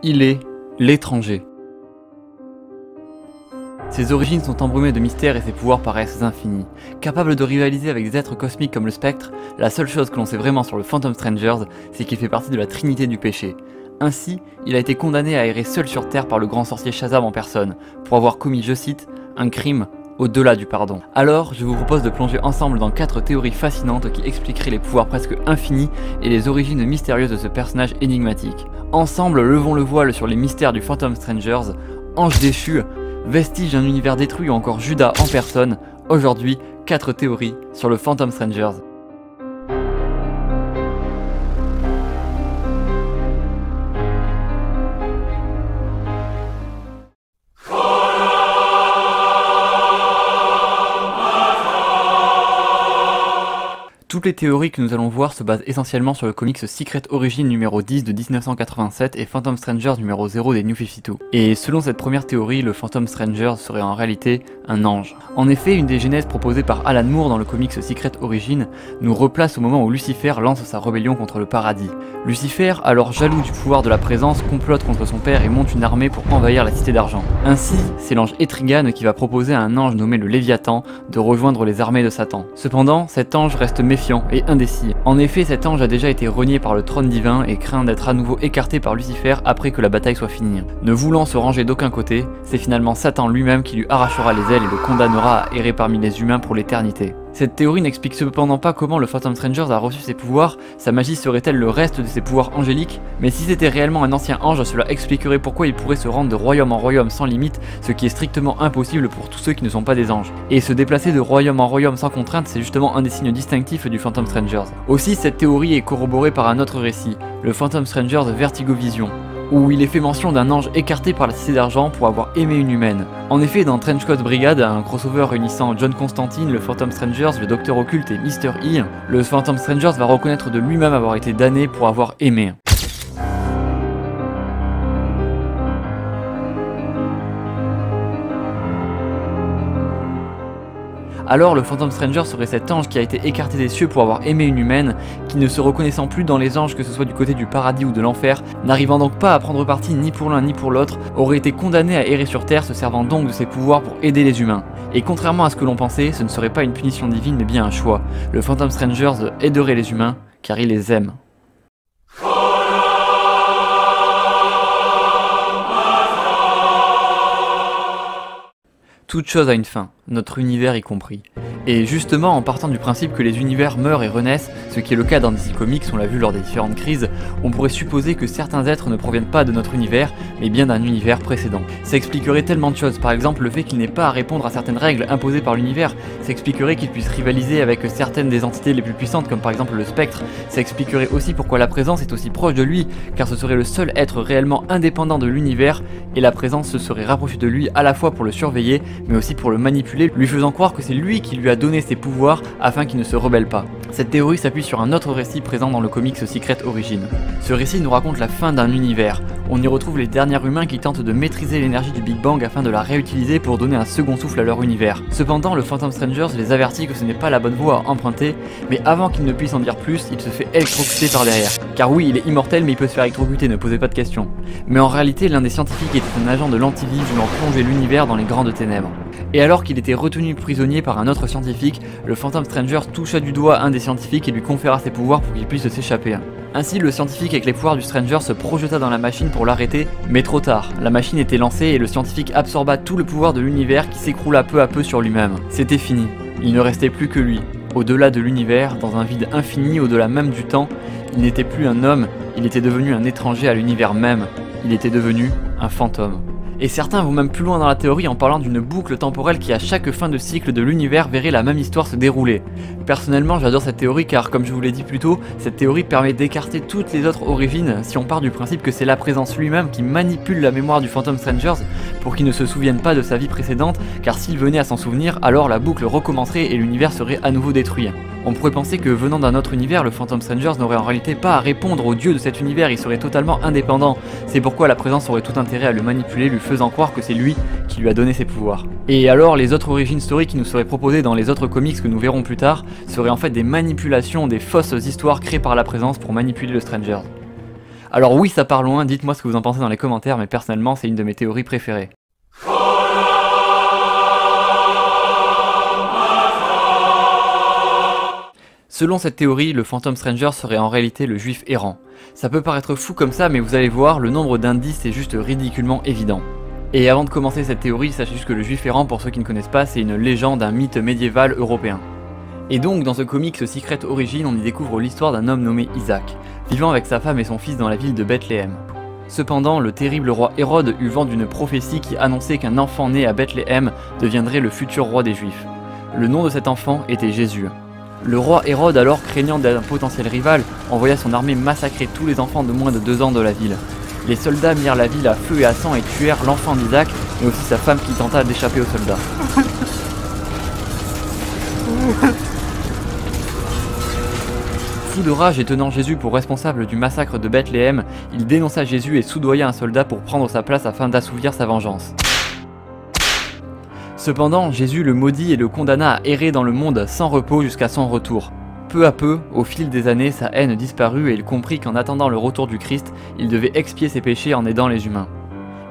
Il est l'étranger. Ses origines sont embrumées de mystères et ses pouvoirs paraissent infinis. Capable de rivaliser avec des êtres cosmiques comme le Spectre, la seule chose que l'on sait vraiment sur le Phantom Strangers, c'est qu'il fait partie de la trinité du péché. Ainsi, il a été condamné à errer seul sur Terre par le grand sorcier Shazam en personne, pour avoir commis, je cite, un crime au-delà du pardon. Alors, je vous propose de plonger ensemble dans 4 théories fascinantes qui expliqueraient les pouvoirs presque infinis et les origines mystérieuses de ce personnage énigmatique. Ensemble, levons le voile sur les mystères du Phantom Strangers, ange déchu, vestige d'un univers détruit ou encore Judas en personne. Aujourd'hui, 4 théories sur le Phantom Strangers. Toutes les théories que nous allons voir se basent essentiellement sur le comics Secret Origin numéro 10 de 1987 et Phantom Strangers numéro 0 des New 52. Et selon cette première théorie, le Phantom Strangers serait en réalité un ange. En effet, une des genèses proposées par Alan Moore dans le comics Secret Origin nous replace au moment où Lucifer lance sa rébellion contre le paradis. Lucifer, alors jaloux du pouvoir de la présence, complote contre son père et monte une armée pour envahir la cité d'argent. Ainsi, c'est l'ange Etrigan qui va proposer à un ange nommé le Léviathan de rejoindre les armées de Satan. Cependant, cet ange reste méfiant et indécis. En effet, cet ange a déjà été renié par le trône divin et craint d'être à nouveau écarté par Lucifer après que la bataille soit finie. Ne voulant se ranger d'aucun côté, c'est finalement Satan lui-même qui lui arrachera les ailes et le condamnera à errer parmi les humains pour l'éternité. Cette théorie n'explique cependant pas comment le Phantom Strangers a reçu ses pouvoirs, sa magie serait-elle le reste de ses pouvoirs angéliques? Mais si c'était réellement un ancien ange, cela expliquerait pourquoi il pourrait se rendre de royaume en royaume sans limite, ce qui est strictement impossible pour tous ceux qui ne sont pas des anges. Et se déplacer de royaume en royaume sans contrainte, c'est justement un des signes distinctifs du Phantom Strangers. Aussi, cette théorie est corroborée par un autre récit, le Phantom Strangers Vertigo Vision, où il est fait mention d'un ange écarté par la cité d'argent pour avoir aimé une humaine. En effet, dans Trenchcoat Brigade, un crossover réunissant John Constantine, le Phantom Strangers, le Docteur Occulte et Mr. E, le Phantom Strangers va reconnaître de lui-même avoir été damné pour avoir aimé. Alors le Phantom Stranger serait cet ange qui a été écarté des cieux pour avoir aimé une humaine, qui ne se reconnaissant plus dans les anges que ce soit du côté du paradis ou de l'enfer, n'arrivant donc pas à prendre parti ni pour l'un ni pour l'autre, aurait été condamné à errer sur terre, se servant donc de ses pouvoirs pour aider les humains. Et contrairement à ce que l'on pensait, ce ne serait pas une punition divine mais bien un choix. Le Phantom Strangers aiderait les humains car il les aime. Toute chose a une fin, notre univers y compris. Et justement, en partant du principe que les univers meurent et renaissent, ce qui est le cas dans DC Comics, on l'a vu lors des différentes crises, on pourrait supposer que certains êtres ne proviennent pas de notre univers, mais bien d'un univers précédent. Ça expliquerait tellement de choses, par exemple le fait qu'il n'ait pas à répondre à certaines règles imposées par l'univers, ça expliquerait qu'il puisse rivaliser avec certaines des entités les plus puissantes, comme par exemple le Spectre, ça expliquerait aussi pourquoi la présence est aussi proche de lui, car ce serait le seul être réellement indépendant de l'univers, et la présence se serait rapprochée de lui à la fois pour le surveiller, mais aussi pour le manipuler, lui faisant croire que c'est lui qui lui a donné ses pouvoirs afin qu'il ne se rebelle pas. Cette théorie s'appuie sur un autre récit présent dans le comics Secret Origin. Ce récit nous raconte la fin d'un univers. On y retrouve les derniers humains qui tentent de maîtriser l'énergie du Big Bang afin de la réutiliser pour donner un second souffle à leur univers. Cependant, le Phantom Strangers les avertit que ce n'est pas la bonne voie à emprunter, mais avant qu'il ne puisse en dire plus, il se fait électrocuter par derrière. Car oui, il est immortel mais il peut se faire électrocuter, ne posez pas de questions. Mais en réalité, l'un des scientifiques était un agent de l'antivie voulant plonger l'univers dans les grandes ténèbres. Et alors qu'il était retenu prisonnier par un autre scientifique, le Phantom Stranger toucha du doigt un des scientifiques et lui conféra ses pouvoirs pour qu'il puisse s'échapper. Ainsi, le scientifique avec les pouvoirs du Stranger se projeta dans la machine pour l'arrêter, mais trop tard. La machine était lancée et le scientifique absorba tout le pouvoir de l'univers qui s'écroula peu à peu sur lui-même. C'était fini. Il ne restait plus que lui. Au-delà de l'univers, dans un vide infini, au-delà même du temps, il n'était plus un homme, il était devenu un étranger à l'univers même. Il était devenu un fantôme. Et certains vont même plus loin dans la théorie en parlant d'une boucle temporelle qui à chaque fin de cycle de l'univers verrait la même histoire se dérouler. Personnellement j'adore cette théorie car comme je vous l'ai dit plus tôt, cette théorie permet d'écarter toutes les autres origines si on part du principe que c'est la présence lui-même qui manipule la mémoire du Phantom Strangers pour qu'il ne se souvienne pas de sa vie précédente, car s'il venait à s'en souvenir, alors la boucle recommencerait et l'univers serait à nouveau détruit. On pourrait penser que venant d'un autre univers, le Phantom Strangers n'aurait en réalité pas à répondre au dieu de cet univers, il serait totalement indépendant. C'est pourquoi la présence aurait tout intérêt à le manipuler, lui faisant croire que c'est lui qui lui a donné ses pouvoirs. Et alors les autres origines story qui nous seraient proposées dans les autres comics que nous verrons plus tard seraient en fait des manipulations, des fausses histoires créées par la présence pour manipuler le Stranger. Alors oui, ça part loin, dites-moi ce que vous en pensez dans les commentaires, mais personnellement c'est une de mes théories préférées. Selon cette théorie, le Phantom Stranger serait en réalité le juif errant. Ça peut paraître fou comme ça, mais vous allez voir, le nombre d'indices est juste ridiculement évident. Et avant de commencer cette théorie, sachez juste que le juif errant, pour ceux qui ne connaissent pas, c'est une légende, un mythe médiéval européen. Et donc, dans ce comics Secret Origin, on y découvre l'histoire d'un homme nommé Isaac, vivant avec sa femme et son fils dans la ville de Bethléem. Cependant, le terrible roi Hérode eut vent d'une prophétie qui annonçait qu'un enfant né à Bethléem deviendrait le futur roi des Juifs. Le nom de cet enfant était Jésus. Le roi Hérode, alors craignant d'un potentiel rival, envoya son armée massacrer tous les enfants de moins de 2 ans de la ville. Les soldats mirent la ville à feu et à sang et tuèrent l'enfant d'Isaac, mais aussi sa femme qui tenta d'échapper aux soldats. Fou de rage et tenant Jésus pour responsable du massacre de Bethléem, il dénonça Jésus et soudoya un soldat pour prendre sa place afin d'assouvir sa vengeance. Cependant, Jésus le maudit et le condamna à errer dans le monde sans repos jusqu'à son retour. Peu à peu, au fil des années, sa haine disparut et il comprit qu'en attendant le retour du Christ, il devait expier ses péchés en aidant les humains.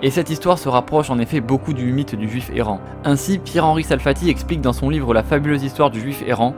Et cette histoire se rapproche en effet beaucoup du mythe du juif errant. Ainsi, Pierre-Henri Salfati explique dans son livre La fabuleuse histoire du juif errant: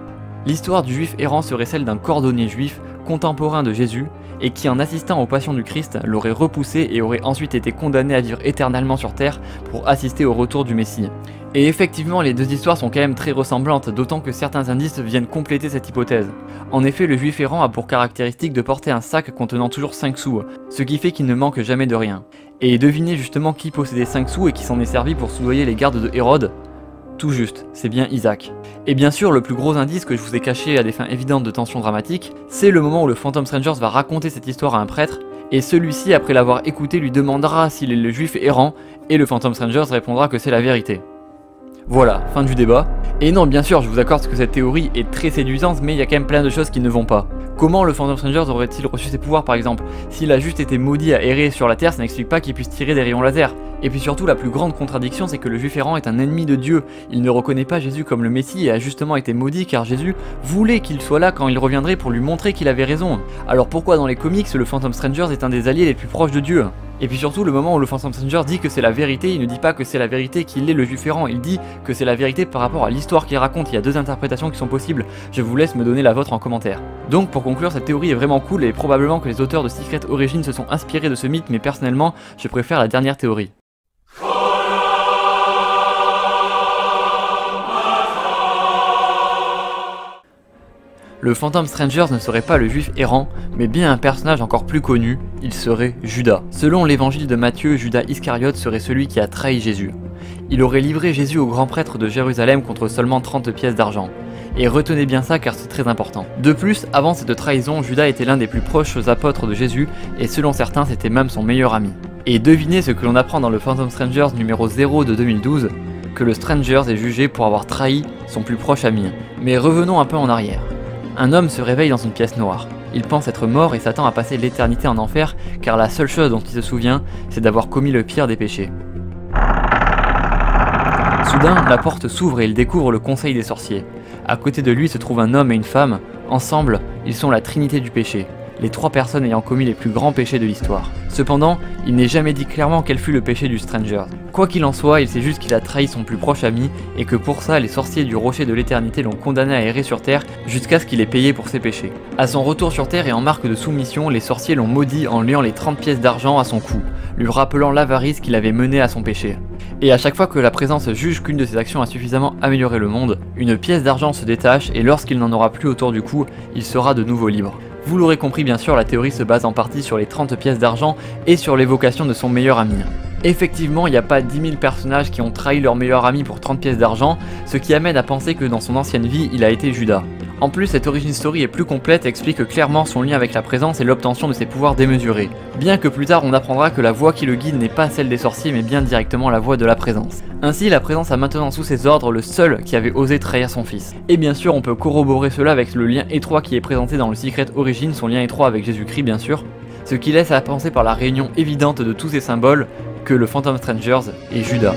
l'histoire du juif errant serait celle d'un cordonnier juif, contemporain de Jésus, et qui en assistant aux passions du Christ l'aurait repoussé et aurait ensuite été condamné à vivre éternellement sur terre pour assister au retour du Messie. Et effectivement, les deux histoires sont quand même très ressemblantes, d'autant que certains indices viennent compléter cette hypothèse. En effet, le juif errant a pour caractéristique de porter un sac contenant toujours 5 sous, ce qui fait qu'il ne manque jamais de rien. Et devinez justement qui possédait 5 sous et qui s'en est servi pour soudoyer les gardes de Hérode? Tout juste, c'est bien Isaac. Et bien sûr, le plus gros indice que je vous ai caché à des fins évidentes de tension dramatique, c'est le moment où le Phantom Strangers va raconter cette histoire à un prêtre, et celui-ci, après l'avoir écouté, lui demandera s'il est le juif errant, et le Phantom Strangers répondra que c'est la vérité. Voilà, fin du débat. Et non, bien sûr, je vous accorde que cette théorie est très séduisante, mais il y a quand même plein de choses qui ne vont pas. Comment le Phantom Strangers aurait-il reçu ses pouvoirs par exemple? S'il a juste été maudit à errer sur la terre, ça n'explique pas qu'il puisse tirer des rayons laser. Et puis surtout, la plus grande contradiction, c'est que le juif errant est un ennemi de Dieu. Il ne reconnaît pas Jésus comme le Messie et a justement été maudit car Jésus voulait qu'il soit là quand il reviendrait pour lui montrer qu'il avait raison. Alors pourquoi dans les comics, le Phantom Strangers est un des alliés les plus proches de Dieu? Et puis surtout, le moment où le Phantom Stranger dit que c'est la vérité, il ne dit pas que c'est la vérité qu'il est le juif errant, il dit que c'est la vérité par rapport à l'histoire qu'il raconte. Il y a deux interprétations qui sont possibles, je vous laisse me donner la vôtre en commentaire. Donc pour conclure, cette théorie est vraiment cool et probablement que les auteurs de Secret Origin se sont inspirés de ce mythe, mais personnellement, je préfère la dernière théorie. Le Phantom Strangers ne serait pas le juif errant, mais bien un personnage encore plus connu, il serait Judas. Selon l'évangile de Matthieu, Judas Iscariote serait celui qui a trahi Jésus. Il aurait livré Jésus au grand prêtre de Jérusalem contre seulement 30 pièces d'argent. Et retenez bien ça car c'est très important. De plus, avant cette trahison, Judas était l'un des plus proches apôtres de Jésus, et selon certains c'était même son meilleur ami. Et devinez ce que l'on apprend dans le Phantom Strangers numéro 0 de 2012, que le Strangers est jugé pour avoir trahi son plus proche ami. Mais revenons un peu en arrière. Un homme se réveille dans une pièce noire. Il pense être mort et s'attend à passer l'éternité en enfer car la seule chose dont il se souvient, c'est d'avoir commis le pire des péchés. Soudain, la porte s'ouvre et il découvre le conseil des sorciers. À côté de lui se trouve un homme et une femme. Ensemble, ils sont la trinité du péché, les 3 personnes ayant commis les plus grands péchés de l'histoire. Cependant, il n'est jamais dit clairement quel fut le péché du Stranger. Quoi qu'il en soit, il sait juste qu'il a trahi son plus proche ami et que pour ça, les sorciers du rocher de l'éternité l'ont condamné à errer sur terre jusqu'à ce qu'il ait payé pour ses péchés. À son retour sur terre et en marque de soumission, les sorciers l'ont maudit en liant les 30 pièces d'argent à son cou, lui rappelant l'avarice qu'il avait menée à son péché. Et à chaque fois que la présence juge qu'une de ses actions a suffisamment amélioré le monde, une pièce d'argent se détache et lorsqu'il n'en aura plus autour du cou, il sera de nouveau libre. Vous l'aurez compris, bien sûr, la théorie se base en partie sur les 30 pièces d'argent et sur l'évocation de son meilleur ami. Effectivement, il n'y a pas 10 000 personnages qui ont trahi leur meilleur ami pour 30 pièces d'argent, ce qui amène à penser que dans son ancienne vie, il a été Judas. En plus, cette origin story est plus complète et explique clairement son lien avec la présence et l'obtention de ses pouvoirs démesurés. Bien que plus tard on apprendra que la voix qui le guide n'est pas celle des sorciers mais bien directement la voix de la présence. Ainsi, la présence a maintenant sous ses ordres le seul qui avait osé trahir son fils. Et bien sûr, on peut corroborer cela avec le lien étroit qui est présenté dans le Secret Origin, son lien étroit avec Jésus-Christ bien sûr, ce qui laisse à penser par la réunion évidente de tous ces symboles que le Phantom Strangers est Judas.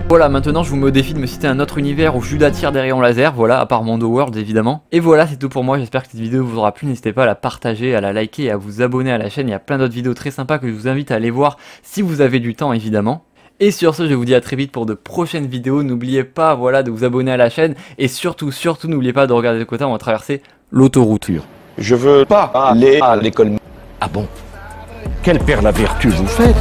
Voilà, maintenant je vous mets au défi de me citer un autre univers où Judas tire des rayons laser, voilà, à part Mondo World évidemment. Et voilà, c'est tout pour moi, j'espère que cette vidéo vous aura plu, n'hésitez pas à la partager, à la liker et à vous abonner à la chaîne, il y a plein d'autres vidéos très sympas que je vous invite à aller voir si vous avez du temps évidemment. Et sur ce, je vous dis à très vite pour de prochaines vidéos, n'oubliez pas voilà, de vous abonner à la chaîne, et surtout n'oubliez pas de regarder de côté, on va traverser l'autoroute. Je veux pas aller à l'école. Ah bon? Quelle père la vertu vous faites?